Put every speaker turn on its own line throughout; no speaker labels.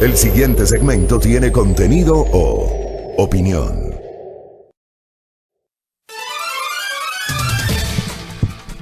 El siguiente segmento tiene contenido o opinión.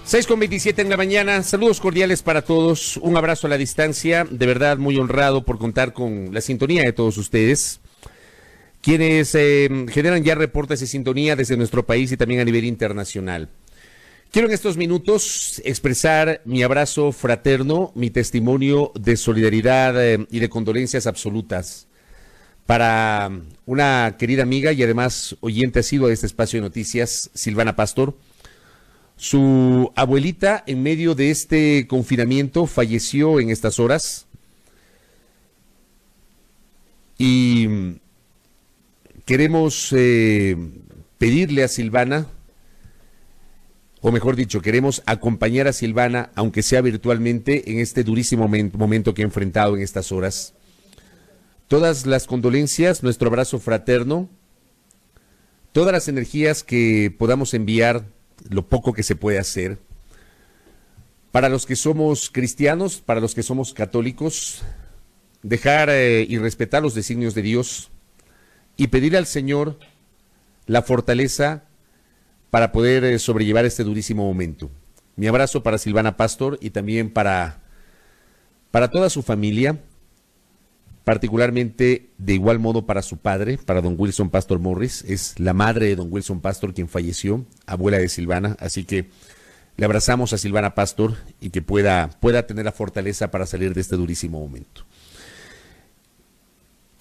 6:27 en la mañana, saludos cordiales para todos, un abrazo a la distancia, de verdad muy honrado por contar con la sintonía de todos ustedes, quienes generan ya reportes de sintonía desde nuestro país y también a nivel internacional. Quiero en estos minutos expresar mi abrazo fraterno, mi testimonio de solidaridad y de condolencias absolutas para una querida amiga y además oyente asidua de este espacio de noticias, Silvana Pastor. Su abuelita, en medio de este confinamiento, falleció en estas horas y queremos pedirle a Silvana, o mejor dicho, queremos acompañar a Silvana, aunque sea virtualmente, en este durísimo momento que ha enfrentado en estas horas. Todas las condolencias, nuestro abrazo fraterno, todas las energías que podamos enviar, lo poco que se puede hacer, para los que somos cristianos, para los que somos católicos, dejar y respetar los designios de Dios y pedirle al Señor la fortaleza para poder sobrellevar este durísimo momento. Mi abrazo para Silvana Pastor y también para toda su familia, particularmente de igual modo para su padre, para don Wilson Pastor Morris. Es la madre de don Wilson Pastor quien falleció, abuela de Silvana, así que le abrazamos a Silvana Pastor y que pueda tener la fortaleza para salir de este durísimo momento.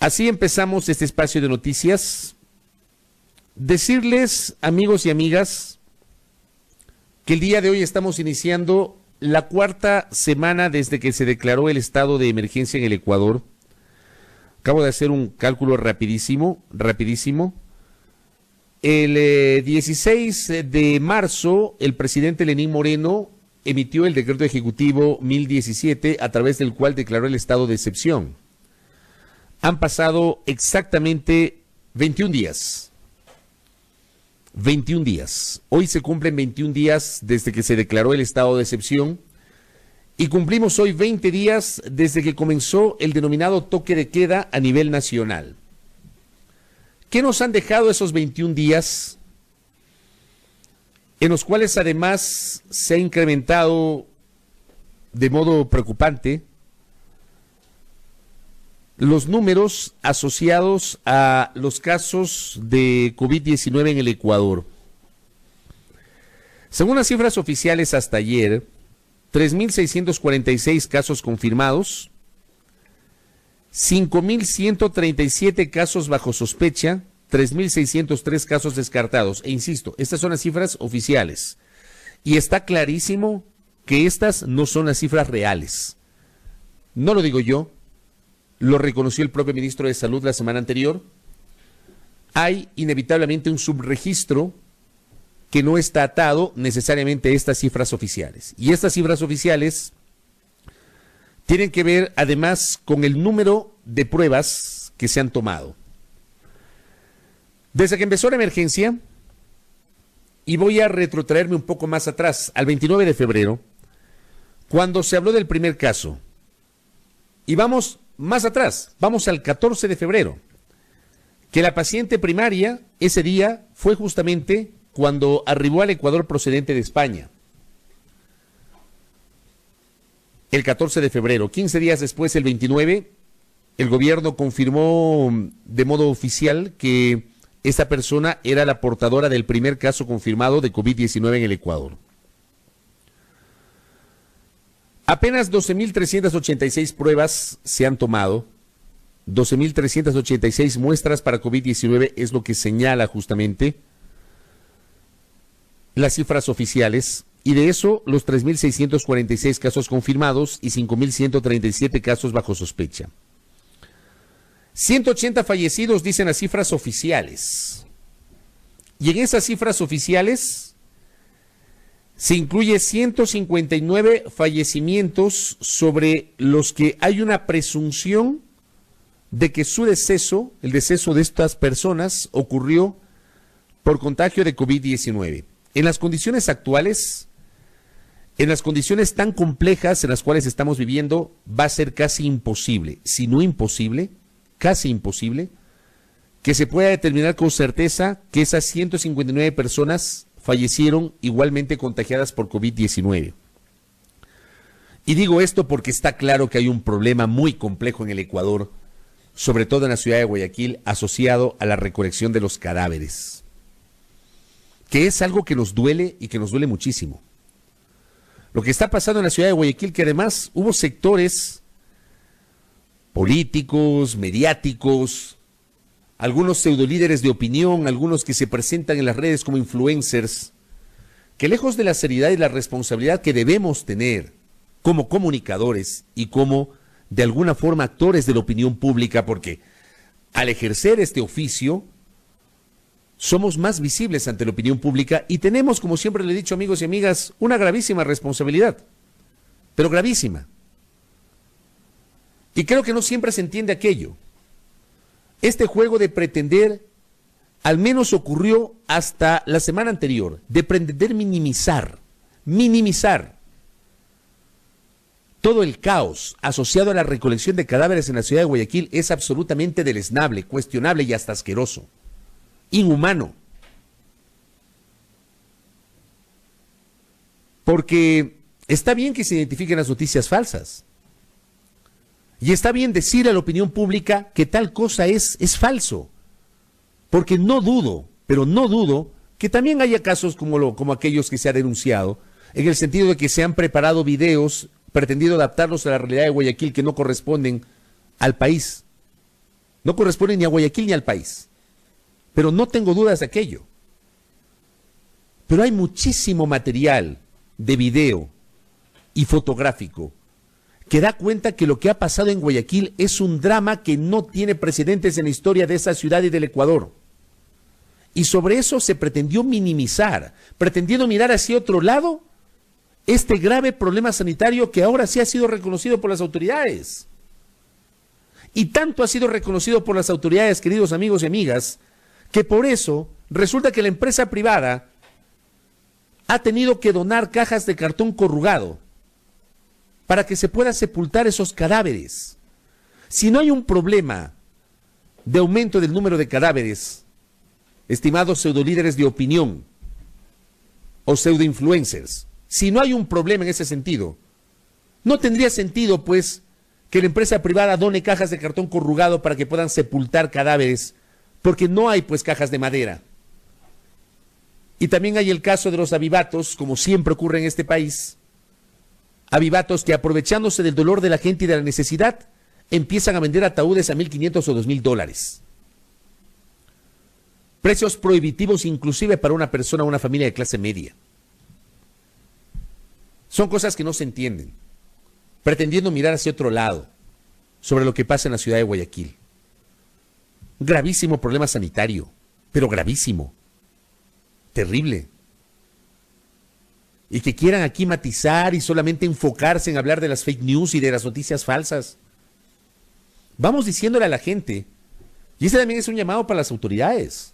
Así empezamos este espacio de noticias. Decirles, amigos y amigas, que el día de hoy estamos iniciando la cuarta semana desde que se declaró el estado de emergencia en el Ecuador. Acabo de hacer un cálculo rapidísimo. El 16 de marzo, el presidente Lenín Moreno emitió el decreto ejecutivo 1017, a través del cual declaró el estado de excepción. Han pasado exactamente 21 días. 21 días. Hoy se cumplen 21 días desde que se declaró el estado de excepción y cumplimos hoy 20 días desde que comenzó el denominado toque de queda a nivel nacional. ¿Qué nos han dejado esos 21 días? En los cuales además se ha incrementado de modo preocupante los números asociados a los casos de COVID-19 en el Ecuador. Según las cifras oficiales hasta ayer, 3.646 casos confirmados, 5.137 casos bajo sospecha, 3.603 casos descartados. E insisto, estas son las cifras oficiales. Y está clarísimo que estas no son las cifras reales. No lo digo yo. Lo reconoció el propio ministro de Salud la semana anterior. Hay inevitablemente un subregistro que no está atado necesariamente a estas cifras oficiales. Y estas cifras oficiales tienen que ver además con el número de pruebas que se han tomado. Desde que empezó la emergencia, y voy a retrotraerme un poco más atrás, al 29 de febrero, cuando se habló del primer caso, y vamos más atrás, vamos al 14 de febrero, que la paciente primaria ese día fue justamente cuando arribó al Ecuador procedente de España. El 14 de febrero, 15 días después, el 29, el gobierno confirmó de modo oficial que esta persona era la portadora del primer caso confirmado de COVID-19 en el Ecuador. Apenas 12.386 pruebas se han tomado, 12.386 muestras para COVID-19 es lo que señala justamente las cifras oficiales, y de eso los 3.646 casos confirmados y 5.137 casos bajo sospecha. 180 fallecidos dicen las cifras oficiales, y en esas cifras oficiales se incluye 159 fallecimientos sobre los que hay una presunción de que su deceso, el deceso de estas personas, ocurrió por contagio de COVID-19. En las condiciones actuales, En las condiciones tan complejas en las cuales estamos viviendo, va a ser casi imposible, si no imposible, casi imposible, que se pueda determinar con certeza que esas 159 personas fallecieron igualmente contagiadas por COVID-19. Y digo esto porque está claro que hay un problema muy complejo en el Ecuador, sobre todo en la ciudad de Guayaquil, asociado a la recolección de los cadáveres, que es algo que nos duele y que nos duele muchísimo. Lo que está pasando en la ciudad de Guayaquil, que además hubo sectores políticos, mediáticos, algunos pseudolíderes de opinión, algunos que se presentan en las redes como influencers, que lejos de la seriedad y la responsabilidad que debemos tener como comunicadores y como de alguna forma actores de la opinión pública, porque al ejercer este oficio somos más visibles ante la opinión pública y tenemos, como siempre le he dicho, amigos y amigas, una gravísima responsabilidad, pero gravísima. Y creo que no siempre se entiende aquello. Este juego de pretender, al menos ocurrió hasta la semana anterior, de pretender minimizar todo el caos asociado a la recolección de cadáveres en la ciudad de Guayaquil es absolutamente deleznable, cuestionable y hasta asqueroso, inhumano. Porque está bien que se identifiquen las noticias falsas. Y está bien decir a la opinión pública que tal cosa es falso. Porque no dudo, pero no dudo, que también haya casos como aquellos que se ha denunciado, en el sentido de que se han preparado videos pretendiendo adaptarlos a la realidad de Guayaquil que no corresponden al país. No corresponden ni a Guayaquil ni al país. Pero no tengo dudas de aquello. Pero hay muchísimo material de video y fotográfico que da cuenta que lo que ha pasado en Guayaquil es un drama que no tiene precedentes en la historia de esa ciudad y del Ecuador. Y sobre eso se pretendió minimizar, pretendiendo mirar hacia otro lado este grave problema sanitario que ahora sí ha sido reconocido por las autoridades. Y tanto ha sido reconocido por las autoridades, queridos amigos y amigas, que por eso resulta que la empresa privada ha tenido que donar cajas de cartón corrugado para que se pueda sepultar esos cadáveres. Si no hay un problema de aumento del número de cadáveres, estimados pseudolíderes de opinión o pseudoinfluencers, si no hay un problema en ese sentido, no tendría sentido, pues, que la empresa privada done cajas de cartón corrugado para que puedan sepultar cadáveres, porque no hay, pues, cajas de madera. Y también hay el caso de los avivatos, como siempre ocurre en este país, avivatos que, aprovechándose del dolor de la gente y de la necesidad, empiezan a vender ataúdes a $1,500 o $2,000. Precios prohibitivos inclusive para una persona o una familia de clase media. Son cosas que no se entienden, pretendiendo mirar hacia otro lado sobre lo que pasa en la ciudad de Guayaquil. Gravísimo problema sanitario, pero gravísimo, terrible. Y que quieran aquí matizar y solamente enfocarse en hablar de las fake news y de las noticias falsas. Vamos diciéndole a la gente, y este también es un llamado para las autoridades.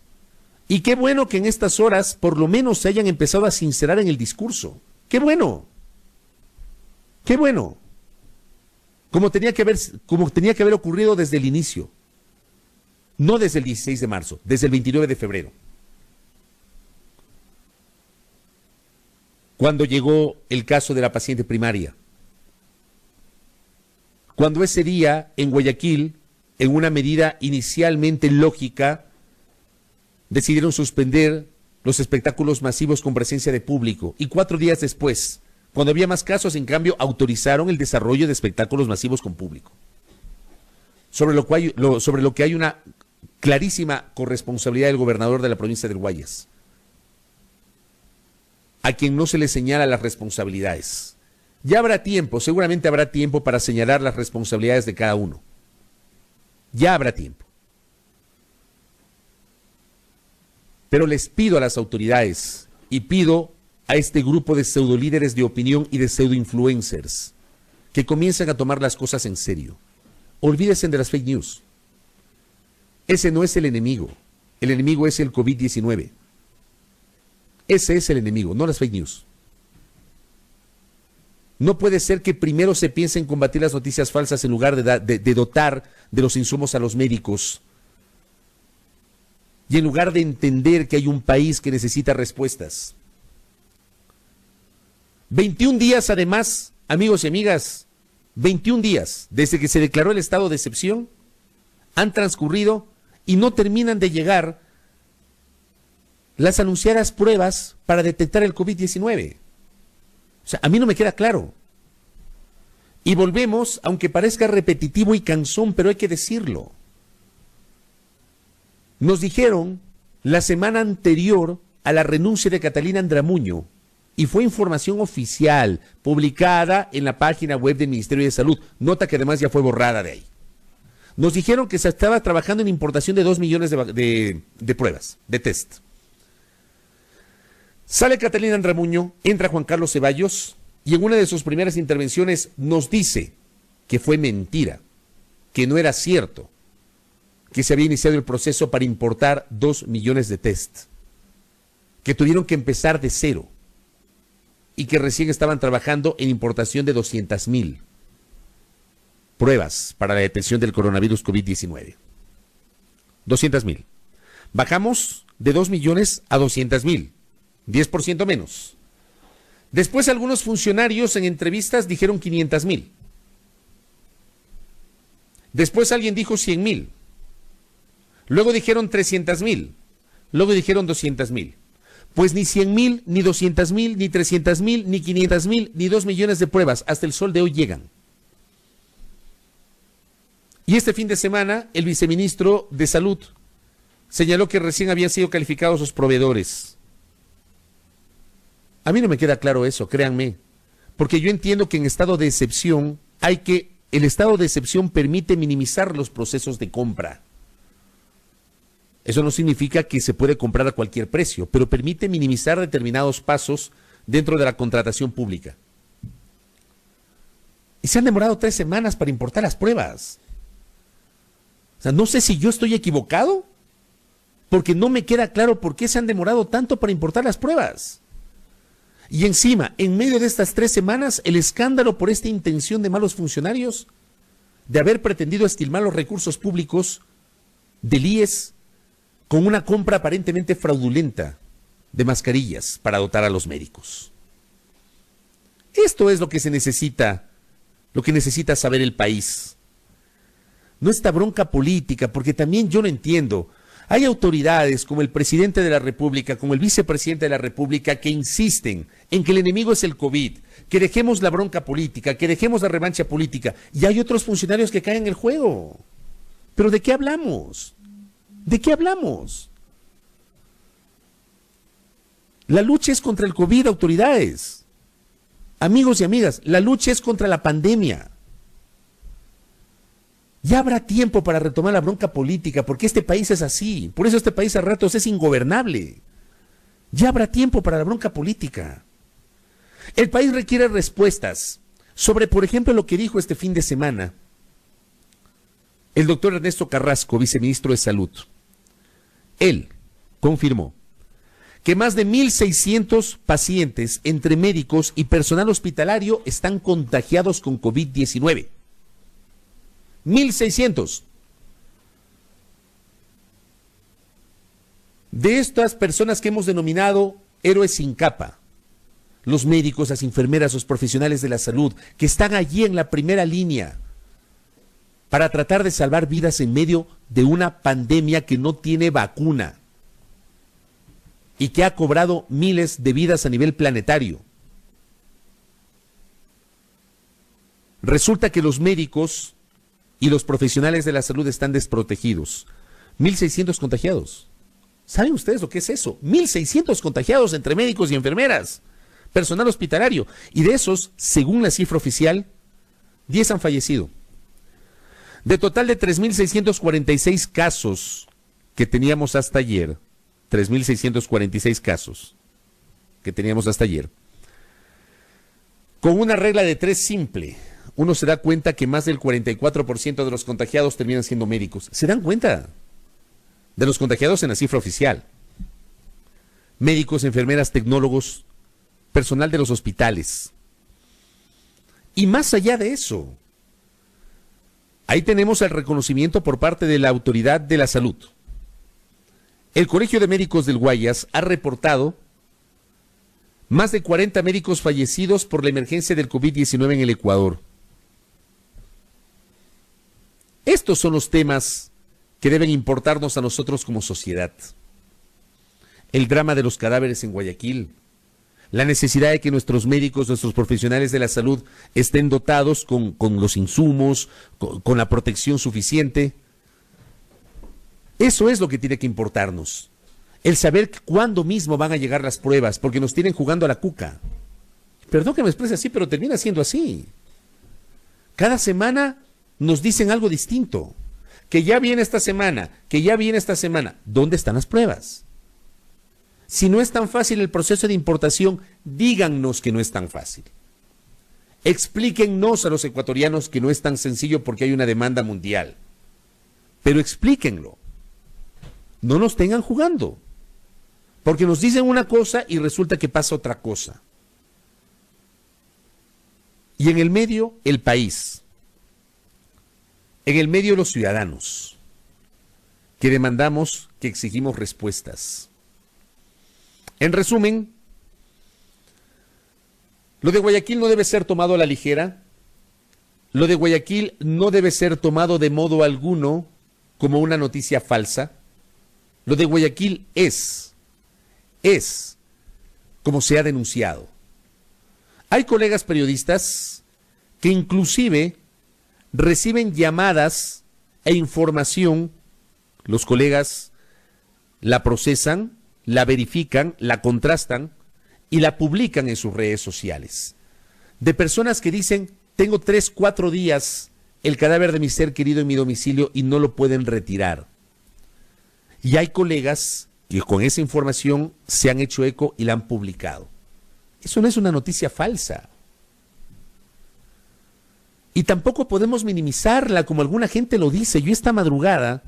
Y qué bueno que en estas horas por lo menos se hayan empezado a sincerar en el discurso. ¡Qué bueno! ¡Qué bueno! Como tenía que haber ocurrido desde el inicio. No desde el 16 de marzo, desde el 29 de febrero. Cuando llegó el caso de la paciente primaria. Cuando ese día en Guayaquil, en una medida inicialmente lógica, decidieron suspender los espectáculos masivos con presencia de público. Y 4 días después, cuando había más casos, en cambio, autorizaron el desarrollo de espectáculos masivos con público. Sobre lo que hay una clarísima corresponsabilidad del gobernador de la provincia del Guayas, a quien no se le señala las responsabilidades. Ya habrá tiempo, seguramente habrá tiempo para señalar las responsabilidades de cada uno. Ya habrá tiempo. Pero les pido a las autoridades y pido a este grupo de pseudolíderes de opinión y de pseudoinfluencers que comiencen a tomar las cosas en serio. Olvídense de las fake news. Ese no es el enemigo. El enemigo es el COVID-19. Ese es el enemigo, no las fake news. No puede ser que primero se piense en combatir las noticias falsas en lugar de dotar de los insumos a los médicos. Y en lugar de entender que hay un país que necesita respuestas. 21 días además, amigos y amigas, 21 días desde que se declaró el estado de excepción han transcurrido y no terminan de llegar las anunciadas pruebas para detectar el COVID-19. O sea, a mí no me queda claro. Y volvemos, aunque parezca repetitivo y cansón, pero hay que decirlo. Nos dijeron la semana anterior a la renuncia de Catalina Andramuño, y fue información oficial, publicada en la página web del Ministerio de Salud, nota que además ya fue borrada de ahí. Nos dijeron que se estaba trabajando en importación de 2 millones de pruebas, de test. Sale Catalina Andramuño, entra Juan Carlos Ceballos, y en una de sus primeras intervenciones nos dice que fue mentira, que no era cierto, que se había iniciado el proceso para importar 2 millones de test, que tuvieron que empezar de cero y que recién estaban trabajando en importación de 200,000 pruebas para la detección del coronavirus COVID-19. 200,000. Bajamos de 2 millones a 200,000, 10% menos. Después algunos funcionarios en entrevistas dijeron 500,000. Después alguien dijo 100,000. Luego dijeron 300,000. Luego dijeron 200,000. Pues ni 100,000, ni 200,000, ni 300,000, ni 500,000, ni 2 millones de pruebas hasta el sol de hoy llegan. Y este fin de semana el viceministro de Salud señaló que recién habían sido calificados los proveedores. A mí no me queda claro eso, créanme, porque yo entiendo que en estado de excepción el estado de excepción permite minimizar los procesos de compra. Eso no significa que se puede comprar a cualquier precio, pero permite minimizar determinados pasos dentro de la contratación pública. Y se han demorado 3 semanas para importar las pruebas. O sea, no sé si yo estoy equivocado, porque no me queda claro por qué se han demorado tanto para importar las pruebas. Y encima, en medio de estas 3 semanas, el escándalo por esta intención de malos funcionarios de haber pretendido estimar los recursos públicos del IES con una compra aparentemente fraudulenta de mascarillas para dotar a los médicos. Esto es lo que se necesita, lo que necesita saber el país. No esta bronca política, porque también yo no entiendo. Hay autoridades como el presidente de la República, como el vicepresidente de la República, que insisten en que el enemigo es el COVID, que dejemos la bronca política, que dejemos la revancha política, y hay otros funcionarios que caen en el juego. ¿Pero de qué hablamos? ¿De qué hablamos? La lucha es contra el COVID, autoridades. Amigos y amigas, la lucha es contra la pandemia. Ya habrá tiempo para retomar la bronca política, porque este país es así. Por eso este país a ratos es ingobernable. Ya habrá tiempo para la bronca política. El país requiere respuestas sobre, por ejemplo, lo que dijo este fin de semana el doctor Ernesto Carrasco, viceministro de Salud. Él confirmó que más de 1,600 pacientes entre médicos y personal hospitalario están contagiados con COVID-19. 1,600. De estas personas que hemos denominado héroes sin capa, los médicos, las enfermeras, los profesionales de la salud, que están allí en la primera línea para tratar de salvar vidas en medio de una pandemia que no tiene vacuna y que ha cobrado miles de vidas a nivel planetario. Resulta que los médicos y los profesionales de la salud están desprotegidos. 1,600 contagiados. ¿Saben ustedes lo que es eso? 1,600 contagiados entre médicos y enfermeras, personal hospitalario. Y de esos, según la cifra oficial, 10 han fallecido. De total de 3,646 casos que teníamos hasta ayer, 3,646 casos que teníamos hasta ayer, con una regla de 3 simple, uno se da cuenta que más del 44% de los contagiados terminan siendo médicos. ¿Se dan cuenta? De los contagiados en la cifra oficial. Médicos, enfermeras, tecnólogos, personal de los hospitales. Y más allá de eso, ahí tenemos el reconocimiento por parte de la Autoridad de la Salud. El Colegio de Médicos del Guayas ha reportado más de 40 médicos fallecidos por la emergencia del COVID-19 en el Ecuador. Estos son los temas que deben importarnos a nosotros como sociedad. El drama de los cadáveres en Guayaquil, la necesidad de que nuestros médicos, nuestros profesionales de la salud estén dotados con los insumos, con la protección suficiente. Eso es lo que tiene que importarnos. El saber cuándo mismo van a llegar las pruebas, porque nos tienen jugando a la cuca. Perdón que me exprese así, pero termina siendo así. Cada semana nos dicen algo distinto. Que ya viene esta semana, que ya viene esta semana. ¿Dónde están las pruebas? Si no es tan fácil el proceso de importación, díganos que no es tan fácil. Explíquennos a los ecuatorianos que no es tan sencillo porque hay una demanda mundial. Pero explíquenlo. No nos tengan jugando. Porque nos dicen una cosa y resulta que pasa otra cosa. Y en el medio, el país. En el medio, los ciudadanos. Que demandamos, que exigimos respuestas. En resumen, lo de Guayaquil no debe ser tomado a la ligera. Lo de Guayaquil no debe ser tomado de modo alguno como una noticia falsa. Lo de Guayaquil es como se ha denunciado. Hay colegas periodistas que inclusive reciben llamadas e información, los colegas la procesan, la verifican, la contrastan y la publican en sus redes sociales. De personas que dicen, tengo 3, 4 días el cadáver de mi ser querido en mi domicilio y no lo pueden retirar. Y hay colegas que con esa información se han hecho eco y la han publicado. Eso no es una noticia falsa. Y tampoco podemos minimizarla como alguna gente lo dice. Yo esta madrugada,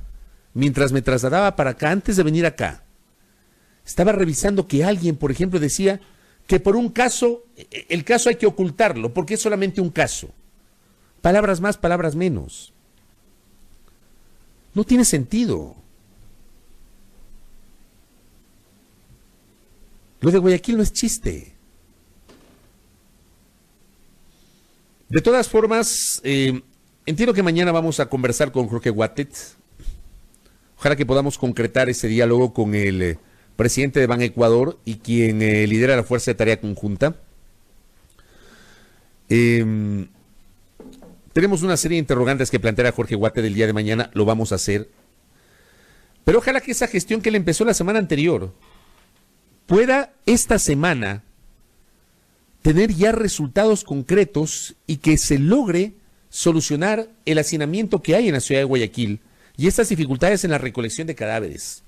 mientras me trasladaba para acá, antes de venir acá, estaba revisando que alguien, por ejemplo, decía que por un caso, el caso hay que ocultarlo, porque es solamente un caso. Palabras más, palabras menos. No tiene sentido. Lo de Guayaquil no es chiste. De todas formas, entiendo que mañana vamos a conversar con Jorge Guatet. Ojalá que podamos concretar ese diálogo con el presidente de Ban Ecuador y quien lidera la Fuerza de Tarea Conjunta. Tenemos una serie de interrogantes que planteará Jorge Guatet el día de mañana, lo vamos a hacer. Pero ojalá que esa gestión que él empezó la semana anterior pueda esta semana tener ya resultados concretos y que se logre solucionar el hacinamiento que hay en la ciudad de Guayaquil y estas dificultades en la recolección de cadáveres.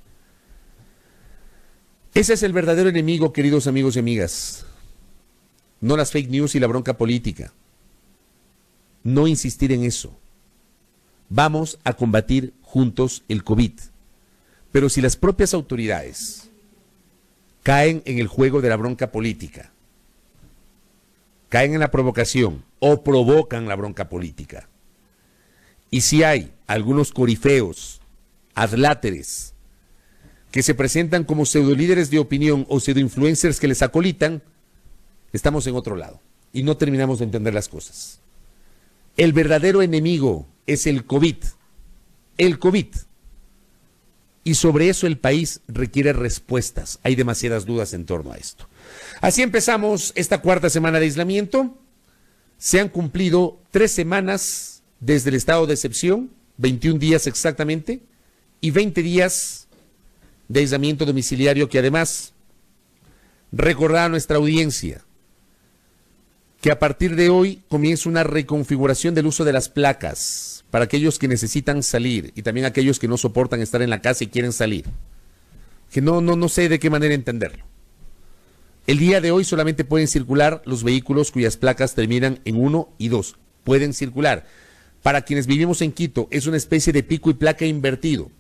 Ese es el verdadero enemigo, queridos amigos y amigas. No las fake news y la bronca política. No insistir en eso. Vamos a combatir juntos el COVID. Pero si las propias autoridades caen en el juego de la bronca política, caen en la provocación o provocan la bronca política, y si hay algunos corifeos, adláteres, que se presentan como pseudolíderes de opinión o pseudoinfluencers que les acolitan, estamos en otro lado y no terminamos de entender las cosas. El verdadero enemigo es el COVID. El COVID. Y sobre eso el país requiere respuestas. Hay demasiadas dudas en torno a esto. Así empezamos esta cuarta semana de aislamiento. Se han cumplido 3 semanas desde el estado de excepción, 21 días exactamente, y 20 días de aislamiento domiciliario, que además recordar a nuestra audiencia que a partir de hoy comienza una reconfiguración del uso de las placas para aquellos que necesitan salir y también aquellos que no soportan estar en la casa y quieren salir. Que no sé de qué manera entenderlo. El día de hoy solamente pueden circular los vehículos cuyas placas terminan en 1 y 2. Pueden circular. Para quienes vivimos en Quito, es una especie de pico y placa invertido.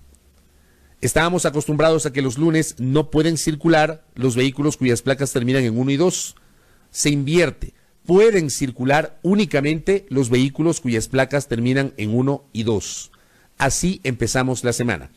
Estábamos acostumbrados a que los lunes no pueden circular los vehículos cuyas placas terminan en 1 y 2. Se invierte. pueden circular únicamente los vehículos cuyas placas terminan en 1 y 2. Así empezamos la semana.